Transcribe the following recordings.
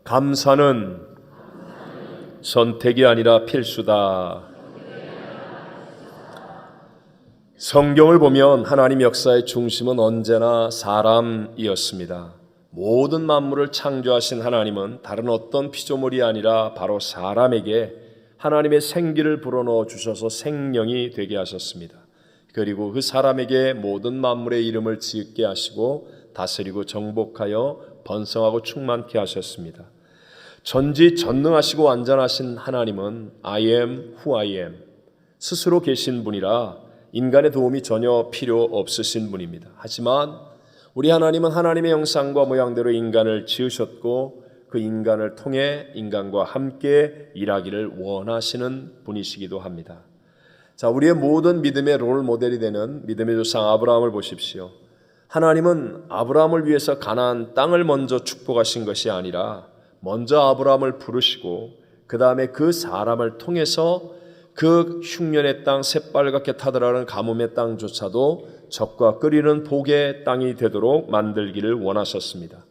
감사는 선택이 아니라 필수다. 성경을 보면 하나님 역사의 중심은 언제나 사람이었습니다. 모든 만물을 창조하신 하나님은 다른 어떤 피조물이 아니라 바로 사람에게 하나님의 생기를 불어넣어 주셔서 생명이 되게 하셨습니다. 그리고 그 사람에게 모든 만물의 이름을 지었게 하시고 다스리고 정복하여 번성하고 충만케 하셨습니다. 전지전능하시고 완전하신 하나님은 I am who I am 스스로 계신 분이라 인간의 도움이 전혀 필요 없으신 분입니다. 하지만 우리 하나님은 하나님의 형상과 모양대로 인간을 지으셨고 그 인간을 통해 인간과 함께 일하기를 원하시는 분이시기도 합니다. 자, 우리의 모든 믿음의 롤 모델이 되는 믿음의 조상 아브라함을 보십시오. 하나님은 아브라함을 위해서 가나안 땅을 먼저 축복하신 것이 아니라 먼저 아브라함을 부르시고 그 다음에 그 사람을 통해서 그 흉년의 땅, 새빨갛게 타들어가는 가뭄의 땅조차도 젖과 끓이는 복의 땅이 되도록 만들기를 원하셨습니다.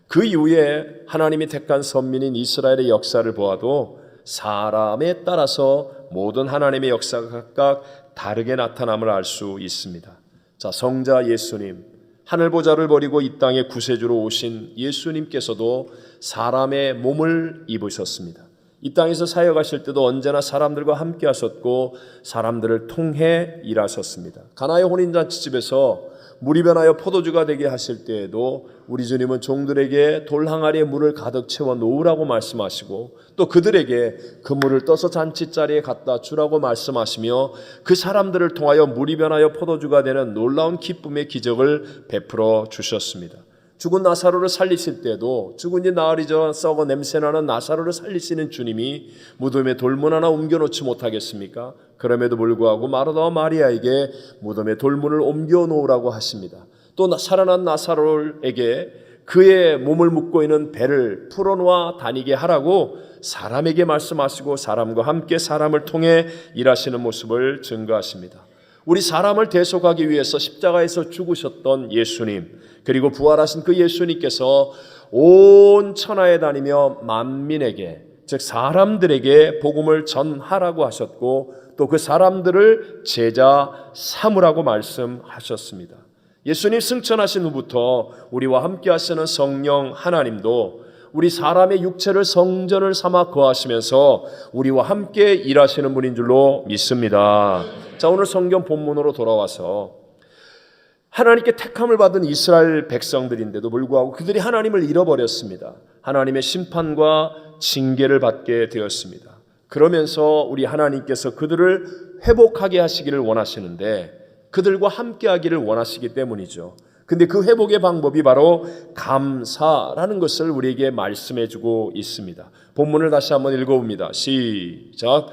그 이후에 하나님이 택한 선민인 이스라엘의 역사를 보아도 사람에 따라서 모든 하나님의 역사가 각각 다르게 나타남을 알 수 있습니다. 자, 성자 예수님, 하늘보좌를 버리고 이 땅에 구세주로 오신 예수님께서도 사람의 몸을 입으셨습니다. 이 땅에서 사역하실 때도 언제나 사람들과 함께 하셨고 사람들을 통해 일하셨습니다. 가나의 혼인잔치집에서 물이 변하여 포도주가 되게 하실 때에도 우리 주님은 종들에게 돌 항아리에 물을 가득 채워 놓으라고 말씀하시고 또 그들에게 그 물을 떠서 잔치자리에 갖다 주라고 말씀하시며 그 사람들을 통하여 물이 변하여 포도주가 되는 놀라운 기쁨의 기적을 베풀어 주셨습니다. 죽은 나사로를 살리실 때도 죽은 지 나흘이 전 썩어 냄새나는 나사로를 살리시는 주님이 무덤에 돌문 하나 옮겨놓지 못하겠습니까? 그럼에도 불구하고 마르다와 마리아에게 무덤에 돌문을 옮겨 놓으라고 하십니다. 또 살아난 나사로에게 그의 몸을 묶고 있는 배를 풀어놓아 다니게 하라고 사람에게 말씀하시고 사람과 함께 사람을 통해 일하시는 모습을 증거하십니다. 우리 사람을 대속하기 위해서 십자가에서 죽으셨던 예수님, 그리고 부활하신 그 예수님께서 온 천하에 다니며 만민에게, 즉 사람들에게 복음을 전하라고 하셨고 또 그 사람들을 제자 삼으라고 말씀하셨습니다. 예수님 승천하신 후부터 우리와 함께 하시는 성령 하나님도 우리 사람의 육체를 성전을 삼아 거하시면서 우리와 함께 일하시는 분인 줄로 믿습니다. 자, 오늘 성경 본문으로 돌아와서 하나님께 택함을 받은 이스라엘 백성들인데도 불구하고 그들이 하나님을 잃어버렸습니다. 하나님의 심판과 징계를 받게 되었습니다. 그러면서 우리 하나님께서 그들을 회복하게 하시기를 원하시는데 그들과 함께 하기를 원하시기 때문이죠. 근데 그 회복의 방법이 바로 감사라는 것을 우리에게 말씀해 주고 있습니다. 본문을 다시 한번 읽어봅니다. 시작.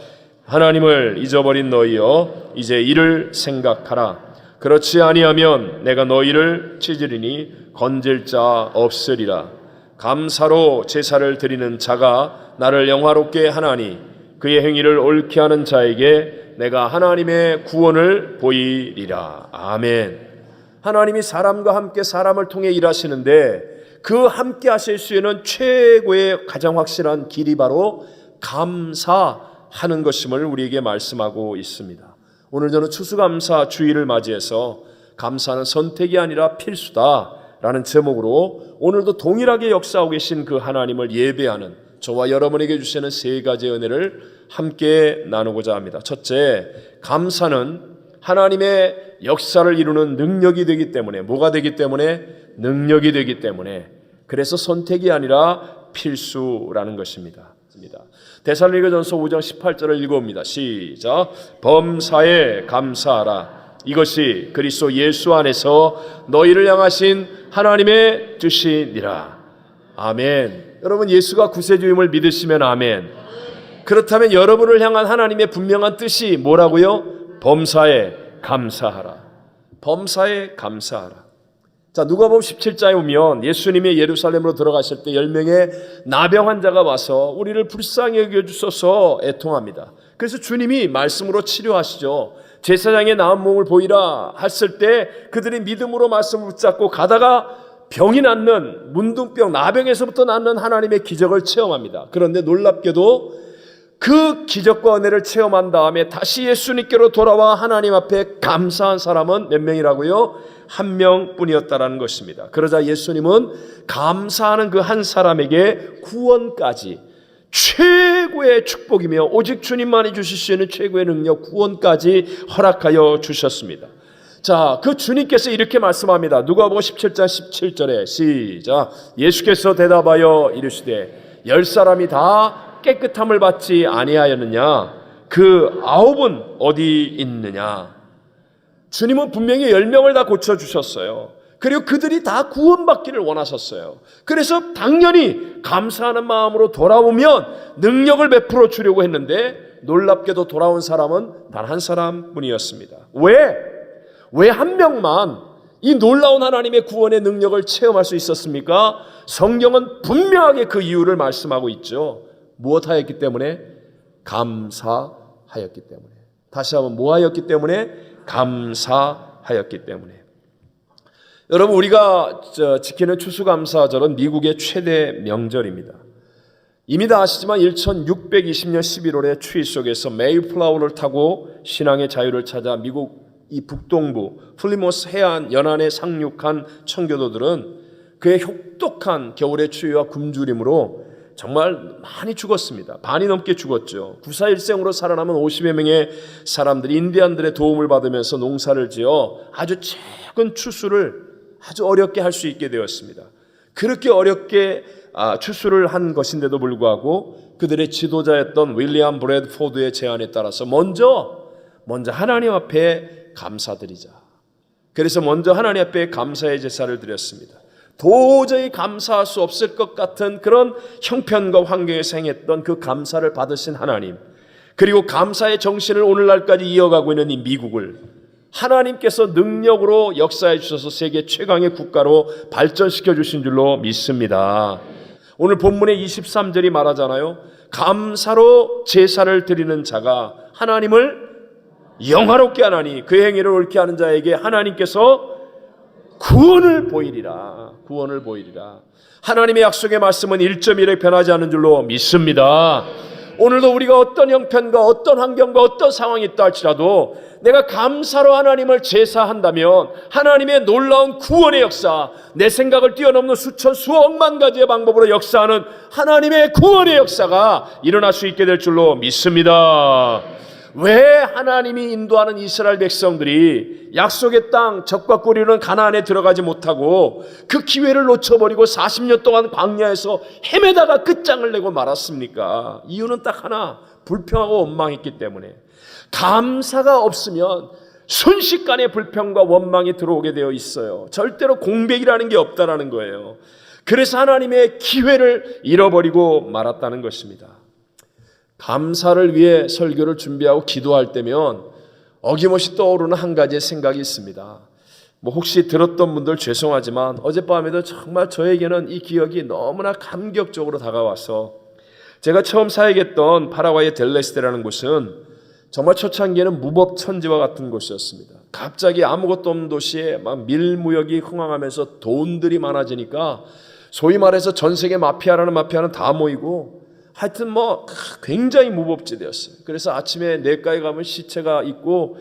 하나님을 잊어버린 너희여 이제 이를 생각하라. 그렇지 아니하면 내가 너희를 찢으리니 건질 자 없으리라. 감사로 제사를 드리는 자가 나를 영화롭게 하나니 그의 행위를 옳게 하는 자에게 내가 하나님의 구원을 보이리라. 아멘. 하나님이 사람과 함께 사람을 통해 일하시는데 그 함께 하실 수 있는 최고의 가장 확실한 길이 바로 감사하는 것임을 우리에게 말씀하고 있습니다. 오늘 저는 추수감사 주일을 맞이해서 감사는 선택이 아니라 필수다라는 제목으로 오늘도 동일하게 역사하고 계신 그 하나님을 예배하는 저와 여러분에게 주시는 세 가지 은혜를 함께 나누고자 합니다. 첫째, 감사는 하나님의 역사를 이루는 능력이 되기 때문에, 뭐가 되기 때문에? 능력이 되기 때문에, 그래서 선택이 아니라 필수라는 것입니다. 데살로니가전서 5장 18절을 읽어봅니다. 시작. 범사에 감사하라. 이것이 그리스도 예수 안에서 너희를 향하신 하나님의 뜻이니라. 아멘. 여러분, 예수가 구세주임을 믿으시면 아멘. 그렇다면 여러분을 향한 하나님의 분명한 뜻이 뭐라고요? 범사에 감사하라. 범사에 감사하라. 자, 누가복음 17장에 보면 예수님이 예루살렘으로 들어가실 때 10명의 나병 환자가 와서 우리를 불쌍히 여겨주소서 애통합니다. 그래서 주님이 말씀으로 치료하시죠. 제사장의 나은 몸을 보이라 했을 때 그들이 믿음으로 말씀을 붙잡고 가다가 병이 낫는, 문둥병, 나병에서부터 낫는 하나님의 기적을 체험합니다. 그런데 놀랍게도 그 기적과 은혜를 체험한 다음에 다시 예수님께로 돌아와 하나님 앞에 감사한 사람은 몇 명이라고요? 한 명뿐이었다라는 것입니다. 그러자 예수님은 감사하는 그 한 사람에게 구원까지, 최고의 축복이며 오직 주님만이 주실 수 있는 최고의 능력, 구원까지 허락하여 주셨습니다. 자, 그 주님께서 이렇게 말씀합니다. 누가복음 17장 17절에 시작. 예수께서 대답하여 이르시되 10사람이 다 깨끗함을 받지 아니하였느냐? 그 9은 어디 있느냐? 주님은 분명히 10명을 다 고쳐주셨어요. 그리고 그들이 다 구원받기를 원하셨어요. 그래서 당연히 감사하는 마음으로 돌아오면 능력을 베풀어 주려고 했는데 놀랍게도 돌아온 사람은 단 한 사람뿐이었습니다. 왜 한 명만 이 놀라운 하나님의 구원의 능력을 체험할 수 있었습니까? 성경은 분명하게 그 이유를 말씀하고 있죠. 무엇하였기 때문에? 감사하였기 때문에. 다시 한번 뭐하였기 때문에? 감사하였기 때문에. 여러분, 우리가 지키는 추수감사절은 미국의 최대 명절입니다. 이미 다 아시지만 1620년 11월에 추위 속에서 메이플라워를 타고 신앙의 자유를 찾아 미국 이 북동부 플리모스 해안 연안에 상륙한 청교도들은 그의 혹독한 겨울의 추위와 굶주림으로 정말 많이 죽었습니다. 반이 넘게 죽었죠. 구사일생으로 살아남은 50여 명의 사람들이 인디안들의 도움을 받으면서 농사를 지어 아주 작은 추수를 아주 어렵게 할 수 있게 되었습니다. 그렇게 어렵게 추수를 한 것인데도 불구하고 그들의 지도자였던 윌리엄 브래드포드의 제안에 따라서 먼저 하나님 앞에 감사드리자. 그래서 먼저 하나님 앞에 감사의 제사를 드렸습니다. 도저히 감사할 수 없을 것 같은 그런 형편과 환경에서 행했던 그 감사를 받으신 하나님, 그리고 감사의 정신을 오늘날까지 이어가고 있는 이 미국을 하나님께서 능력으로 역사해 주셔서 세계 최강의 국가로 발전시켜 주신 줄로 믿습니다. 오늘 본문의 23절이 말하잖아요. 감사로 제사를 드리는 자가 하나님을 영화롭게 하나니 그 행위를 옳게 하는 자에게 하나님께서 구원을 보이리라. 구원을 보이리라. 하나님의 약속의 말씀은 1.1에 변하지 않는 줄로 믿습니다. 오늘도 우리가 어떤 형편과 어떤 환경과 어떤 상황이 있다 할지라도 내가 감사로 하나님을 제사한다면 하나님의 놀라운 구원의 역사, 내 생각을 뛰어넘는 수천 수억만 가지의 방법으로 역사하는 하나님의 구원의 역사가 일어날 수 있게 될 줄로 믿습니다. 왜 하나님이 인도하는 이스라엘 백성들이 약속의 땅 적과 꿀이는 가나안에 들어가지 못하고 그 기회를 놓쳐버리고 40년 동안 광야에서 헤매다가 끝장을 내고 말았습니까? 이유는 딱 하나, 불평하고 원망했기 때문에. 감사가 없으면 순식간에 불평과 원망이 들어오게 되어 있어요. 절대로 공백이라는 게 없다라는 거예요. 그래서 하나님의 기회를 잃어버리고 말았다는 것입니다. 감사를 위해 설교를 준비하고 기도할 때면 어김없이 떠오르는 한 가지의 생각이 있습니다. 혹시 들었던 분들 죄송하지만 어젯밤에도 정말 저에게는 이 기억이 너무나 감격적으로 다가와서, 제가 처음 사역했던 파라과이의 델레스테라는 곳은 정말 초창기에는 무법천지와 같은 곳이었습니다. 갑자기 아무것도 없는 도시에 막 밀무역이 흥황하면서 돈들이 많아지니까 소위 말해서 전 세계 마피아라는 마피아는 다 모이고 하여튼 굉장히 무법지대였어요. 그래서 아침에 냇가에 가면 시체가 있고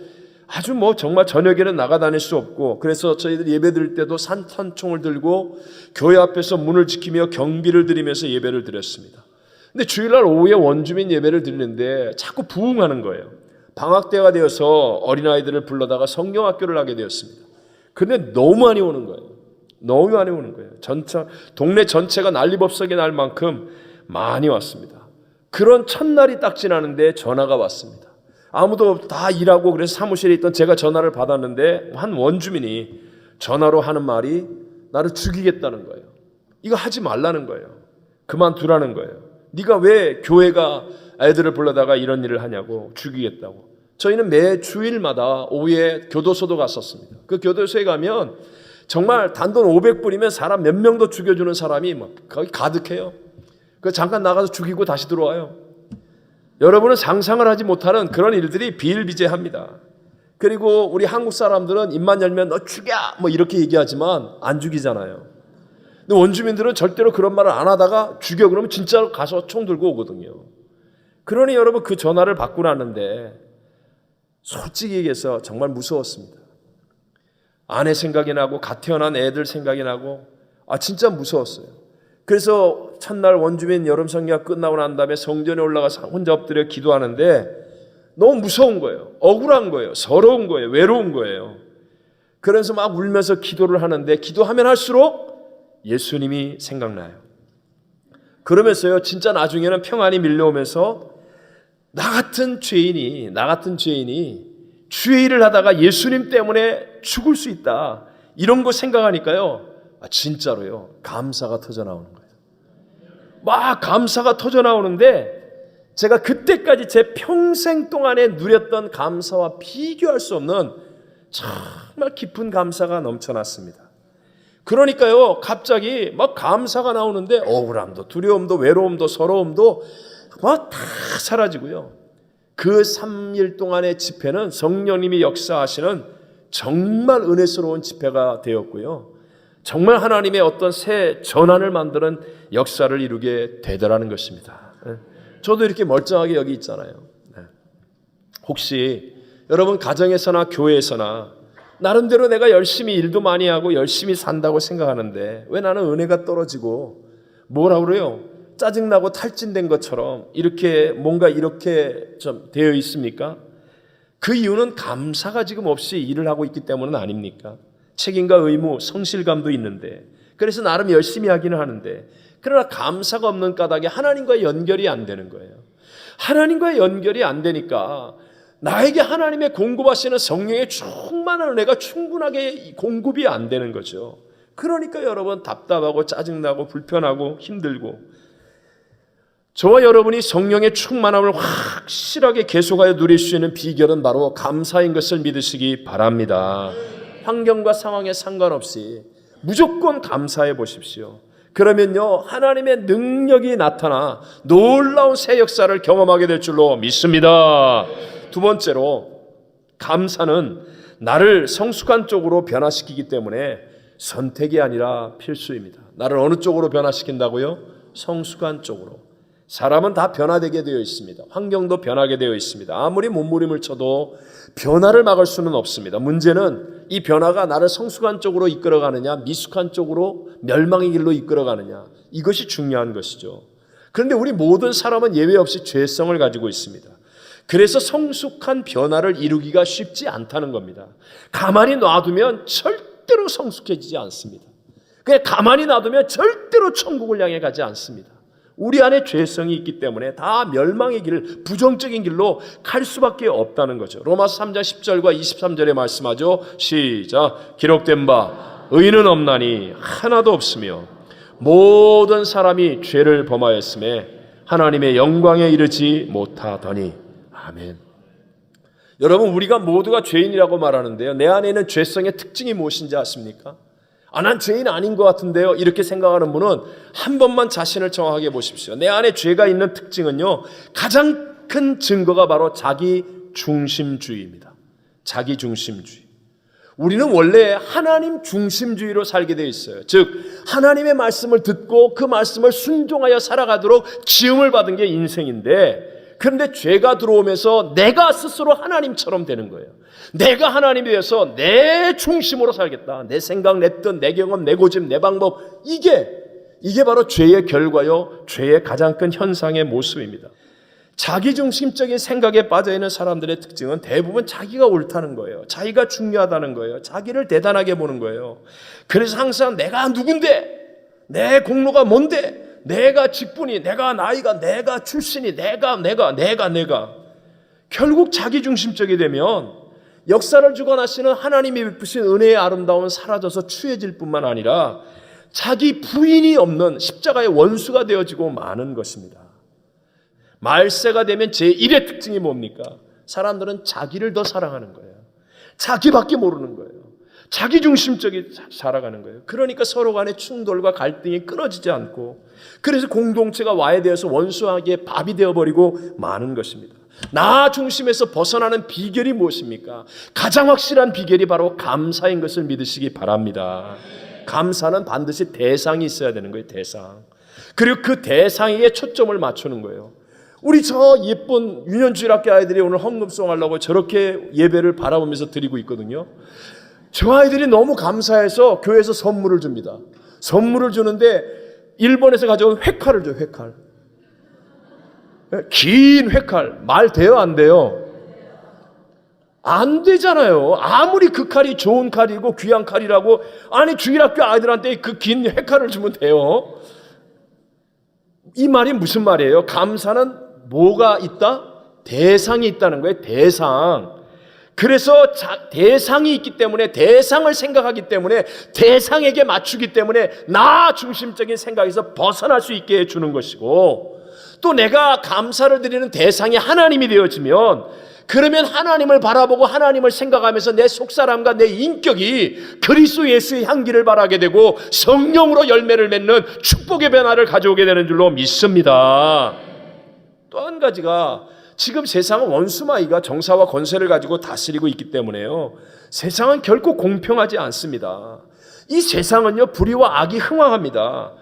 아주 정말 저녁에는 나가다닐 수 없고, 그래서 저희들 예배 드릴 때도 산탄총을 들고 교회 앞에서 문을 지키며 경비를 드리면서 예배를 드렸습니다. 근데 주일날 오후에 원주민 예배를 드리는데 자꾸 부흥하는 거예요. 방학 때가 되어서 어린아이들을 불러다가 성경학교를 하게 되었습니다. 근데 너무 많이 오는 거예요. 너무 많이 오는 거예요. 동네 전체가 난리법석이 날 만큼 많이 왔습니다. 그런 첫날이 딱 지나는데 전화가 왔습니다. 아무도 다 일하고 그래서 사무실에 있던 제가 전화를 받았는데 한 원주민이 전화로 하는 말이 나를 죽이겠다는 거예요. 이거 하지 말라는 거예요. 그만두라는 거예요. 네가 왜 교회가 애들을 불러다가 이런 일을 하냐고, 죽이겠다고. 저희는 매 주일마다 오후에 교도소도 갔었습니다. 그 교도소에 가면 정말 단돈 500불이면 사람 몇 명도 죽여주는 사람이 거기 가득해요. 그 잠깐 나가서 죽이고 다시 들어와요. 여러분은 상상을 하지 못하는 그런 일들이 비일비재합니다. 그리고 우리 한국 사람들은 입만 열면 너 죽여 뭐 이렇게 얘기하지만 안 죽이잖아요. 근데 원주민들은 절대로 그런 말을 안 하다가 죽여 그러면 진짜로 가서 총 들고 오거든요. 그러니 여러분 그 전화를 받고 났는데 솔직히 얘기해서 정말 무서웠습니다. 아내 생각이 나고 갓 태어난 애들 생각이 나고 진짜 무서웠어요. 그래서 첫날 원주민 여름 성교가 끝나고 난 다음에 성전에 올라가서 혼자 엎드려 기도하는데 너무 무서운 거예요. 억울한 거예요. 서러운 거예요. 외로운 거예요. 그래서 막 울면서 기도를 하는데 기도하면 할수록 예수님이 생각나요. 그러면서요 진짜 나중에는 평안이 밀려오면서 나 같은 죄인이 주의 일을 하다가 예수님 때문에 죽을 수 있다. 이런 거 생각하니까요. 진짜로요. 감사가 터져 나오는 거예요. 막 감사가 터져 나오는데 제가 그때까지 제 평생 동안에 누렸던 감사와 비교할 수 없는 정말 깊은 감사가 넘쳐났습니다. 그러니까요. 갑자기 막 감사가 나오는데 억울함도 두려움도 외로움도 서러움도 막 다 사라지고요. 그 3일 동안의 집회는 성령님이 역사하시는 정말 은혜스러운 집회가 되었고요. 정말 하나님의 어떤 새 전환을 만드는 역사를 이루게 되더라는 것입니다. 저도 이렇게 멀쩡하게 여기 있잖아요. 혹시 여러분 가정에서나 교회에서나 나름대로 내가 열심히 일도 많이 하고 열심히 산다고 생각하는데 왜 나는 은혜가 떨어지고 뭐라 그래요? 짜증나고 탈진된 것처럼 이렇게 뭔가 이렇게 좀 되어 있습니까? 그 이유는 감사가 지금 없이 일을 하고 있기 때문은 아닙니까? 책임과 의무, 성실감도 있는데 그래서 나름 열심히 하기는 하는데 그러나 감사가 없는 까닭에 하나님과의 연결이 안 되는 거예요. 하나님과의 연결이 안 되니까 나에게 하나님의 공급하시는 성령의 충만한 은혜가 충분하게 공급이 안 되는 거죠. 그러니까 여러분 답답하고 짜증나고 불편하고 힘들고 저와 여러분이 성령의 충만함을 확실하게 계속하여 누릴 수 있는 비결은 바로 감사인 것을 믿으시기 바랍니다. 환경과 상황에 상관없이 무조건 감사해 보십시오. 그러면요 하나님의 능력이 나타나 놀라운 새 역사를 경험하게 될 줄로 믿습니다. 두 번째로 감사는 나를 성숙한 쪽으로 변화시키기 때문에 선택이 아니라 필수입니다. 나를 어느 쪽으로 변화시킨다고요? 성숙한 쪽으로. 사람은 다 변화되게 되어 있습니다. 환경도 변하게 되어 있습니다. 아무리 몸부림을 쳐도 변화를 막을 수는 없습니다. 문제는 이 변화가 나를 성숙한 쪽으로 이끌어가느냐 미숙한 쪽으로 멸망의 길로 이끌어가느냐 이것이 중요한 것이죠. 그런데 우리 모든 사람은 예외 없이 죄성을 가지고 있습니다. 그래서 성숙한 변화를 이루기가 쉽지 않다는 겁니다. 가만히 놔두면 절대로 성숙해지지 않습니다. 그냥 가만히 놔두면 절대로 천국을 향해 가지 않습니다. 우리 안에 죄성이 있기 때문에 다 멸망의 길, 부정적인 길로 갈 수밖에 없다는 거죠. 로마서 3장 10절과 23절에 말씀하죠. 시작. 기록된 바 의인은 없나니 하나도 없으며 모든 사람이 죄를 범하였음에 하나님의 영광에 이르지 못하더니. 아멘. 여러분 우리가 모두가 죄인이라고 말하는데요. 내 안에 있는 죄성의 특징이 무엇인지 아십니까? 난 죄인 아닌 것 같은데요. 이렇게 생각하는 분은 한 번만 자신을 정확하게 보십시오. 내 안에 죄가 있는 특징은요. 가장 큰 증거가 바로 자기중심주의입니다. 자기중심주의. 우리는 원래 하나님 중심주의로 살게 되어 있어요. 즉 하나님의 말씀을 듣고 그 말씀을 순종하여 살아가도록 지음을 받은 게 인생인데 그런데 죄가 들어오면서 내가 스스로 하나님처럼 되는 거예요. 내가 하나님이 되어서 내 중심으로 살겠다. 내 생각, 내 뜻, 내 경험, 내 고집, 내 방법. 이게 바로 죄의 결과요. 죄의 가장 큰 현상의 모습입니다. 자기중심적인 생각에 빠져있는 사람들의 특징은 대부분 자기가 옳다는 거예요. 자기가 중요하다는 거예요. 자기를 대단하게 보는 거예요. 그래서 항상 내가 누군데? 내 공로가 뭔데? 내가 직분이, 내가 나이가, 내가 출신이, 내가. 결국 자기중심적이 되면 역사를 주관하시는 하나님이 베푸신 은혜의 아름다움은 사라져서 추해질 뿐만 아니라 자기 부인이 없는 십자가의 원수가 되어지고 마는 것입니다. 말세가 되면 제1의 특징이 뭡니까? 사람들은 자기를 더 사랑하는 거예요. 자기밖에 모르는 거예요. 자기중심적이 살아가는 거예요. 그러니까 서로 간의 충돌과 갈등이 끊어지지 않고 그래서 공동체가 와야 되어서 원수에게 밥이 되어버리고 마는 것입니다. 나 중심에서 벗어나는 비결이 무엇입니까? 가장 확실한 비결이 바로 감사인 것을 믿으시기 바랍니다. 감사는 반드시 대상이 있어야 되는 거예요. 대상. 그리고 그 대상에게 초점을 맞추는 거예요. 우리 저 예쁜 유년주일학교 아이들이 오늘 헌금송 하려고 저렇게 예배를 바라보면서 드리고 있거든요. 저 아이들이 너무 감사해서 교회에서 선물을 줍니다. 선물을 주는데 일본에서 가져온 회칼을 줘요. 회칼. 긴 회칼. 말 돼요? 안 돼요? 안 되잖아요. 아무리 그 칼이 좋은 칼이고 귀한 칼이라고 아니 주일학교 아이들한테 그 긴 회칼을 주면 돼요. 이 말이 무슨 말이에요? 감사는 뭐가 있다? 대상이 있다는 거예요. 대상. 그래서 대상이 있기 때문에 대상을 생각하기 때문에 대상에게 맞추기 때문에 나 중심적인 생각에서 벗어날 수 있게 해주는 것이고 또 내가 감사를 드리는 대상이 하나님이 되어지면 그러면 하나님을 바라보고 하나님을 생각하면서 내 속사람과 내 인격이 그리스도 예수의 향기를 발하게 되고 성령으로 열매를 맺는 축복의 변화를 가져오게 되는 줄로 믿습니다. 또 한 가지가 지금 세상은 원수마귀가 정사와 권세를 가지고 다스리고 있기 때문에요. 세상은 결코 공평하지 않습니다. 이 세상은요 불의와 악이 흥왕합니다.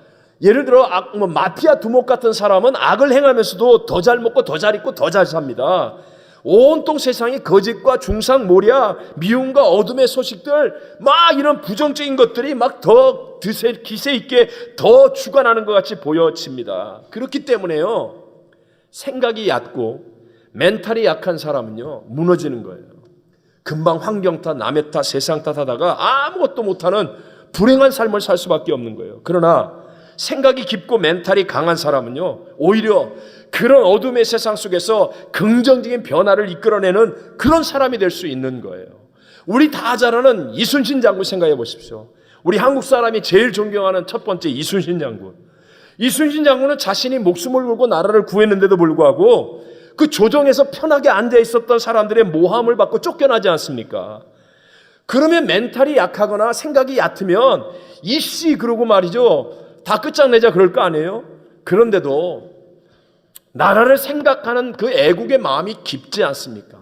예를 들어 마피아 두목 같은 사람은 악을 행하면서도 더 잘 먹고 더 잘 입고 더 잘 삽니다. 온통 세상이 거짓과 중상모략, 미움과 어둠의 소식들 막 이런 부정적인 것들이 막 더 기세 있게 더 주관하는 것 같이 보여집니다. 그렇기 때문에요 생각이 얕고 멘탈이 약한 사람은요 무너지는 거예요. 금방 환경 탓, 남의 탓, 세상 탓하다가 아무것도 못하는 불행한 삶을 살 수밖에 없는 거예요. 그러나 생각이 깊고 멘탈이 강한 사람은요 오히려 그런 어둠의 세상 속에서 긍정적인 변화를 이끌어내는 그런 사람이 될 수 있는 거예요. 우리 다 잘 아는 이순신 장군 생각해 보십시오. 우리 한국 사람이 제일 존경하는 첫 번째 이순신 장군. 이순신 장군은 자신이 목숨을 걸고 나라를 구했는데도 불구하고 그 조정에서 편하게 앉아 있었던 사람들의 모함을 받고 쫓겨나지 않습니까? 그러면 멘탈이 약하거나 생각이 얕으면 이씨 그러고 말이죠. 다 끝장내자 그럴 거 아니에요? 그런데도 나라를 생각하는 그 애국의 마음이 깊지 않습니까?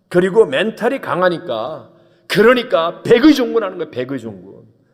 그리고 멘탈이 강하니까 그러니까 백의종군하는 거예요. 백의종군.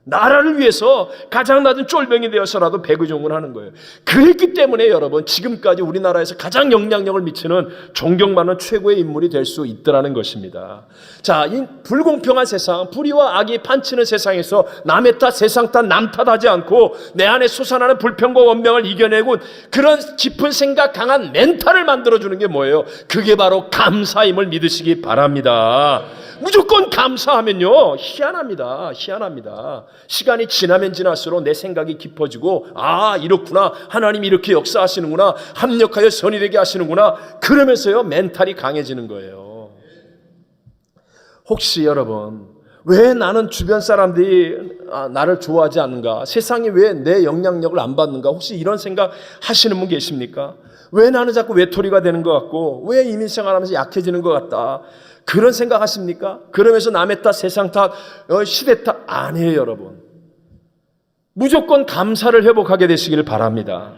나라를 위해서 가장 낮은 쫄병이 되어서라도 백의종군하는 거예요. 그랬기 때문에 여러분 지금까지 우리나라에서 가장 영향력을 미치는 존경받는 최고의 인물이 될 수 있더라는 것입니다. 자, 이 불공평한 세상, 불의와 악이 판치는 세상에서 남의 탓, 세상 탓, 남 탓하지 않고 내 안에 솟아나는 불평과 원명을 이겨내고 그런 깊은 생각, 강한 멘탈을 만들어주는 게 뭐예요? 그게 바로 감사임을 믿으시기 바랍니다. 무조건 감사하면요 희한합니다. 희한합니다. 시간이 지나면 지날수록 내 생각이 깊어지고 아 이렇구나 하나님이 이렇게 역사하시는구나 합력하여 선이 되게 하시는구나 그러면서요 멘탈이 강해지는 거예요. 혹시 여러분 왜 나는 주변 사람들이 나를 좋아하지 않는가, 세상이 왜 내 영향력을 안 받는가, 혹시 이런 생각 하시는 분 계십니까? 왜 나는 자꾸 외톨이가 되는 것 같고 왜 이민생활하면서 약해지는 것 같다 그런 생각 하십니까? 그러면서 남의 탓, 세상 탓, 시대 탓 아니에요 여러분. 무조건 감사를 회복하게 되시기를 바랍니다.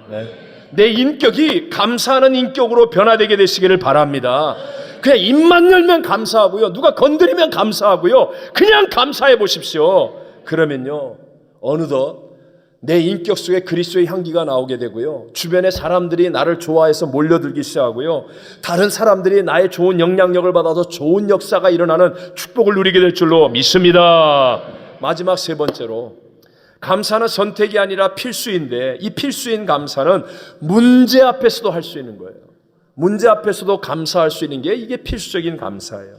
내 인격이 감사하는 인격으로 변화되게 되시기를 바랍니다. 그냥 입만 열면 감사하고요. 누가 건드리면 감사하고요. 그냥 감사해 보십시오. 그러면요 어느덧 내 인격 속에 그리스도의 향기가 나오게 되고요. 주변의 사람들이 나를 좋아해서 몰려들기 시작하고요. 다른 사람들이 나의 좋은 영향력을 받아서 좋은 역사가 일어나는 축복을 누리게 될 줄로 믿습니다. 마지막 세 번째로 감사는 선택이 아니라 필수인데 이 필수인 감사는 문제 앞에서도 할 수 있는 거예요. 문제 앞에서도 감사할 수 있는 게 이게 필수적인 감사예요.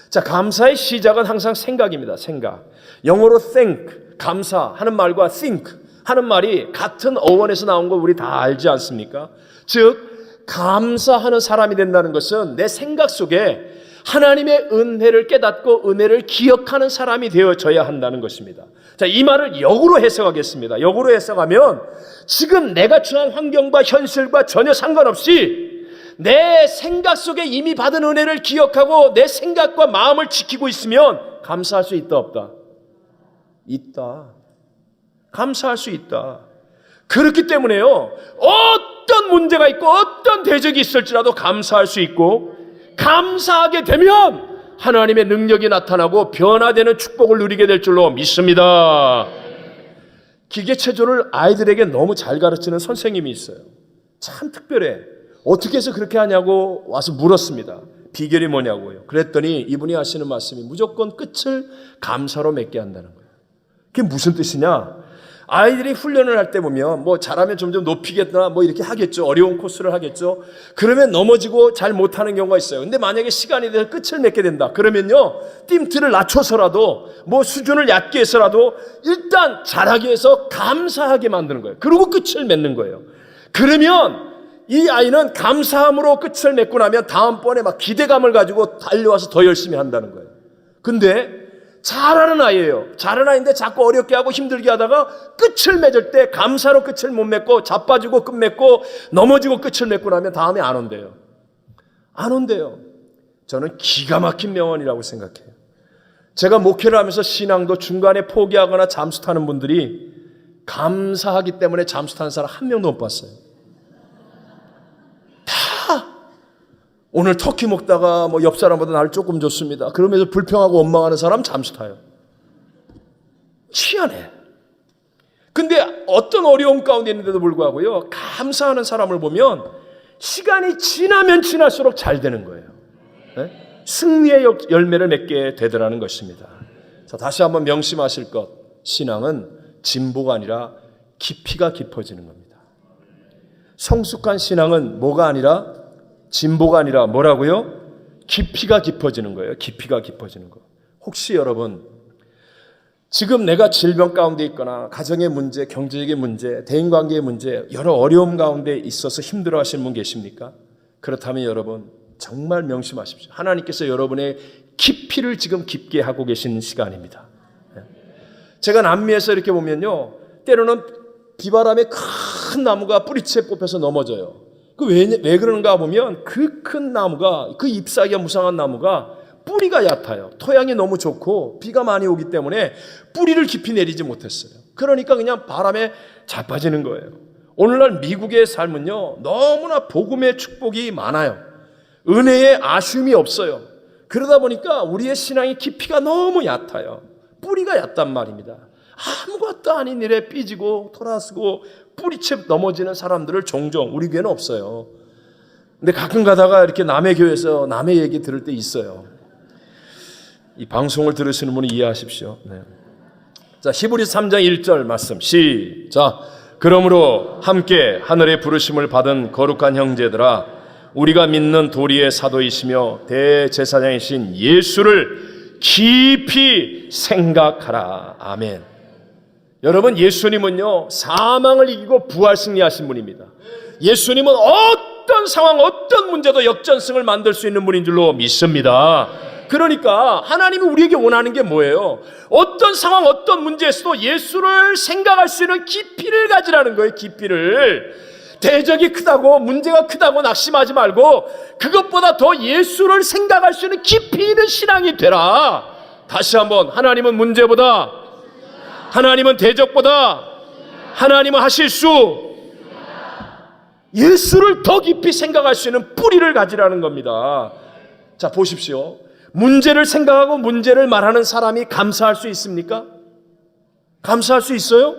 자, 감사의 시작은 항상 생각입니다. 생각. 영어로 think, 감사하는 말과 think 하는 말이 같은 어원에서 나온 거 우리 다 알지 않습니까? 즉 감사하는 사람이 된다는 것은 내 생각 속에 하나님의 은혜를 깨닫고 은혜를 기억하는 사람이 되어져야 한다는 것입니다. 자, 이 말을 역으로 해석하겠습니다. 역으로 해석하면 지금 내가 처한 환경과 현실과 전혀 상관없이 내 생각 속에 이미 받은 은혜를 기억하고 내 생각과 마음을 지키고 있으면 감사할 수 있다 없다? 있다. 감사할 수 있다. 그렇기 때문에요 어떤 문제가 있고 어떤 대적이 있을지라도 감사할 수 있고 감사하게 되면 하나님의 능력이 나타나고 변화되는 축복을 누리게 될 줄로 믿습니다. 기계체조를 아이들에게 너무 잘 가르치는 선생님이 있어요. 참 특별해. 어떻게 해서 그렇게 하냐고 와서 물었습니다. 비결이 뭐냐고요. 그랬더니 이분이 하시는 말씀이 무조건 끝을 감사로 맺게 한다는 거예요. 그게 무슨 뜻이냐? 아이들이 훈련을 할 때 보면 뭐 잘하면 점점 높이겠다 뭐 이렇게 하겠죠. 어려운 코스를 하겠죠. 그러면 넘어지고 잘 못하는 경우가 있어요. 근데 만약에 시간이 돼서 끝을 맺게 된다. 그러면요, 띠틀을 낮춰서라도 뭐 수준을 얕게 해서라도 일단 잘하게 해서 감사하게 만드는 거예요. 그리고 끝을 맺는 거예요. 그러면 이 아이는 감사함으로 끝을 맺고 나면 다음번에 막 기대감을 가지고 달려와서 더 열심히 한다는 거예요. 근데 잘하는 아이예요. 잘하는 아이인데 자꾸 어렵게 하고 힘들게 하다가 끝을 맺을 때 감사로 끝을 못 맺고 자빠지고 끝 맺고 넘어지고 끝을 맺고 나면 다음에 안 온대요. 안 온대요. 저는 기가 막힌 명언이라고 생각해요. 제가 목회를 하면서 신앙도 중간에 포기하거나 잠수 타는 분들이 감사하기 때문에 잠수 타는 사람 한 명도 못 봤어요. 오늘 터키 먹다가 뭐 옆 사람보다 나를 조금 줬습니다. 그러면서 불평하고 원망하는 사람 잠수 타요. 희한해. 근데 어떤 어려움 가운데 있는데도 불구하고요, 감사하는 사람을 보면 시간이 지나면 지날수록 잘 되는 거예요. 네? 승리의 열매를 맺게 되더라는 것입니다. 자, 다시 한번 명심하실 것. 신앙은 진보가 아니라 깊이가 깊어지는 겁니다. 성숙한 신앙은 뭐가 아니라 진보가 아니라 뭐라고요? 깊이가 깊어지는 거예요. 깊이가 깊어지는 거. 혹시 여러분 지금 내가 질병 가운데 있거나 가정의 문제, 경제적인 문제, 대인관계의 문제, 여러 어려움 가운데 있어서 힘들어하시는 분 계십니까? 그렇다면 여러분 정말 명심하십시오. 하나님께서 여러분의 깊이를 지금 깊게 하고 계신 시간입니다. 제가 남미에서 이렇게 보면요, 때로는 비바람에 큰 나무가 뿌리채 뽑혀서 넘어져요. 왜 그러는가 보면 그 큰 나무가, 그 잎사귀가 무성한 나무가 뿌리가 얕아요. 토양이 너무 좋고 비가 많이 오기 때문에 뿌리를 깊이 내리지 못했어요. 그러니까 그냥 바람에 자빠지는 거예요. 오늘날 미국의 삶은요, 너무나 복음의 축복이 많아요. 은혜의 아쉬움이 없어요. 그러다 보니까 우리의 신앙의 깊이가 너무 얕아요. 뿌리가 얕단 말입니다. 아무것도 아닌 일에 삐지고 돌아서고 뿌리채 넘어지는 사람들을 종종 우리 교회는 없어요. 근데 가끔 가다가 이렇게 남의 교회에서 남의 얘기 들을 때 있어요. 이 방송을 들으시는 분이 이해하십시오. 네. 자, 히브리서 3장 1절 말씀 시작. 그러므로 함께 하늘의 부르심을 받은 거룩한 형제들아, 우리가 믿는 도리의 사도이시며 대제사장이신 예수를 깊이 생각하라. 아멘. 여러분, 예수님은요, 사망을 이기고 부활 승리하신 분입니다. 예수님은 어떤 상황, 어떤 문제도 역전승을 만들 수 있는 분인 줄로 믿습니다. 그러니까 하나님이 우리에게 원하는 게 뭐예요? 어떤 상황, 어떤 문제에서도 예수를 생각할 수 있는 깊이를 가지라는 거예요. 깊이를. 대적이 크다고, 문제가 크다고 낙심하지 말고 그것보다 더 예수를 생각할 수 있는 깊이 있는 신앙이 되라. 다시 한번, 하나님은 문제보다, 하나님은 대적보다, 하나님은 하실 수, 예수를 더 깊이 생각할 수 있는 뿌리를 가지라는 겁니다. 자, 보십시오. 문제를 생각하고 문제를 말하는 사람이 감사할 수 있습니까? 감사할 수 있어요?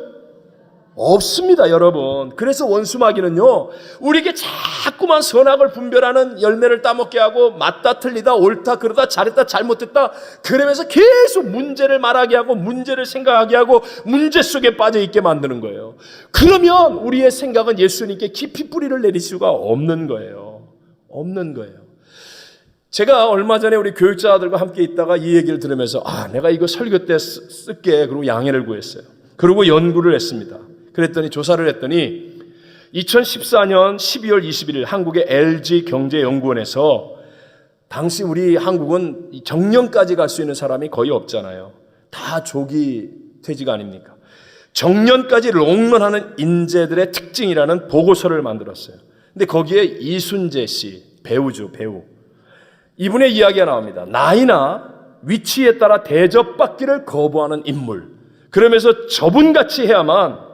없습니다, 여러분. 그래서 원수마귀는요, 우리에게 자꾸만 선악을 분별하는 열매를 따먹게 하고 맞다 틀리다 옳다 그러다 잘했다 잘못했다 그러면서 계속 문제를 말하게 하고 문제를 생각하게 하고 문제 속에 빠져있게 만드는 거예요. 그러면 우리의 생각은 예수님께 깊이 뿌리를 내릴 수가 없는 거예요. 없는 거예요. 제가 얼마 전에 우리 교육자들과 함께 있다가 이 얘기를 들으면서 내가 이거 설교 때 쓸게. 그리고 양해를 구했어요. 그리고 연구를 했습니다. 그랬더니 조사를 했더니 2014년 12월 21일 한국의 LG경제연구원에서, 당시 우리 한국은 정년까지 갈 수 있는 사람이 거의 없잖아요. 다 조기 퇴직 아닙니까? 정년까지 롱런하는 인재들의 특징이라는 보고서를 만들었어요. 근데 거기에 이순재 씨, 배우죠, 배우. 이분의 이야기가 나옵니다. 나이나 위치에 따라 대접받기를 거부하는 인물. 그러면서 저분같이 해야만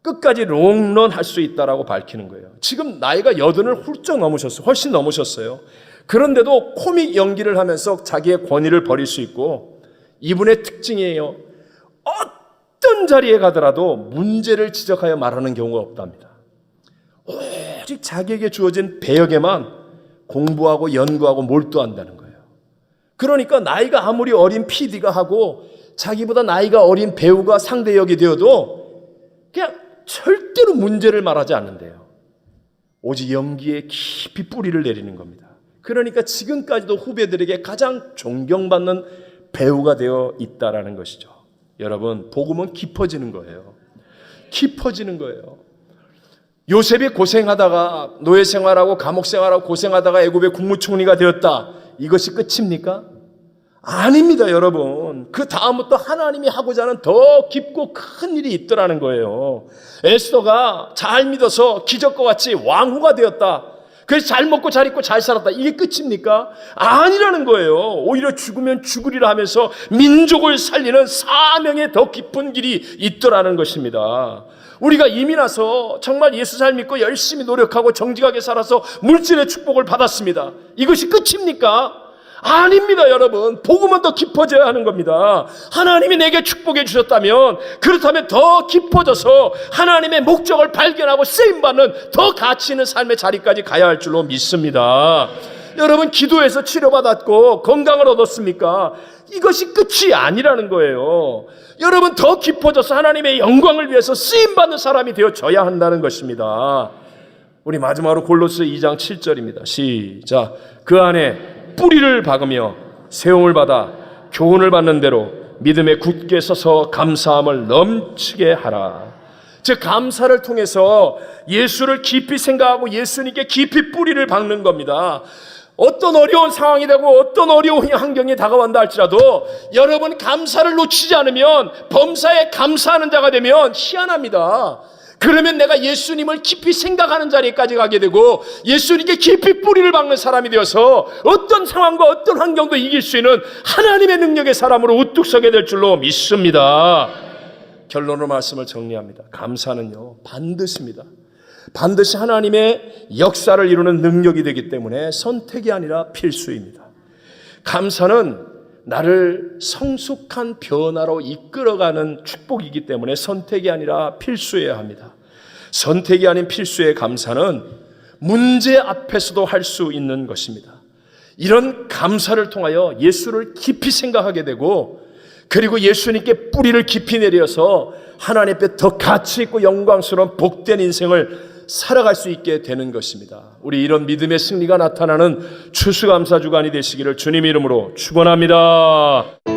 끝까지 롱런 할 수 있다라고 밝히는 거예요. 지금 나이가 80을 훌쩍 넘으셨어요. 훨씬 넘으셨어요. 그런데도 코믹 연기를 하면서 자기의 권위를 버릴 수 있고, 이분의 특징이에요. 어떤 자리에 가더라도 문제를 지적하여 말하는 경우가 없답니다. 오직 자기에게 주어진 배역에만 공부하고 연구하고 몰두한다는 거예요. 그러니까 나이가 아무리 어린 PD가 하고 자기보다 나이가 어린 배우가 상대 역이 되어도 그냥 절대로 문제를 말하지 않는데요. 오직 연기에 깊이 뿌리를 내리는 겁니다. 그러니까 지금까지도 후배들에게 가장 존경받는 배우가 되어 있다라는 것이죠. 여러분, 복음은 깊어지는 거예요. 깊어지는 거예요. 요셉이 고생하다가 노예 생활하고 감옥 생활하고 고생하다가 애굽의 국무총리가 되었다. 이것이 끝입니까? 아닙니다, 여러분. 그 다음부터 하나님이 하고자 하는 더 깊고 큰 일이 있더라는 거예요. 에스더가 잘 믿어서 기적과 같이 왕후가 되었다. 그래서 잘 먹고 잘 입고 잘 살았다. 이게 끝입니까? 아니라는 거예요. 오히려 죽으면 죽으리라 하면서 민족을 살리는 사명의 더 깊은 길이 있더라는 것입니다. 우리가 이미 나서 정말 예수 잘 믿고 열심히 노력하고 정직하게 살아서 물질의 축복을 받았습니다. 이것이 끝입니까? 아닙니다, 여러분. 복음은 더 깊어져야 하는 겁니다. 하나님이 내게 축복해 주셨다면, 그렇다면 더 깊어져서 하나님의 목적을 발견하고 쓰임받는 더 가치 있는 삶의 자리까지 가야 할 줄로 믿습니다. 여러분, 기도해서 치료받았고 건강을 얻었습니까? 이것이 끝이 아니라는 거예요. 여러분, 더 깊어져서 하나님의 영광을 위해서 쓰임받는 사람이 되어져야 한다는 것입니다. 우리 마지막으로 골로새 2장 7절입니다. 시작. 그 안에 뿌리를 박으며 세움을 받아 교훈을 받는 대로 믿음에 굳게 서서 감사함을 넘치게 하라. 즉, 감사를 통해서 예수를 깊이 생각하고 예수님께 깊이 뿌리를 박는 겁니다. 어떤 어려운 상황이 되고 어떤 어려운 환경이 다가온다 할지라도 여러분, 감사를 놓치지 않으면, 범사에 감사하는 자가 되면 희한합니다. 그러면 내가 예수님을 깊이 생각하는 자리까지 가게 되고 예수님께 깊이 뿌리를 박는 사람이 되어서 어떤 상황과 어떤 환경도 이길 수 있는 하나님의 능력의 사람으로 우뚝 서게 될 줄로 믿습니다. 결론으로 말씀을 정리합니다. 감사는요, 반드시입니다. 반드시 하나님의 역사를 이루는 능력이 되기 때문에 선택이 아니라 필수입니다. 감사는 나를 성숙한 변화로 이끌어가는 축복이기 때문에 선택이 아니라 필수여야 합니다. 선택이 아닌 필수의 감사는 문제 앞에서도 할 수 있는 것입니다. 이런 감사를 통하여 예수를 깊이 생각하게 되고, 그리고 예수님께 뿌리를 깊이 내려서 하나님 앞에 더 가치 있고 영광스러운 복된 인생을 살아갈 수 있게 되는 것입니다. 우리 이런 믿음의 승리가 나타나는 추수감사 주간이 되시기를 주님 이름으로 축원합니다.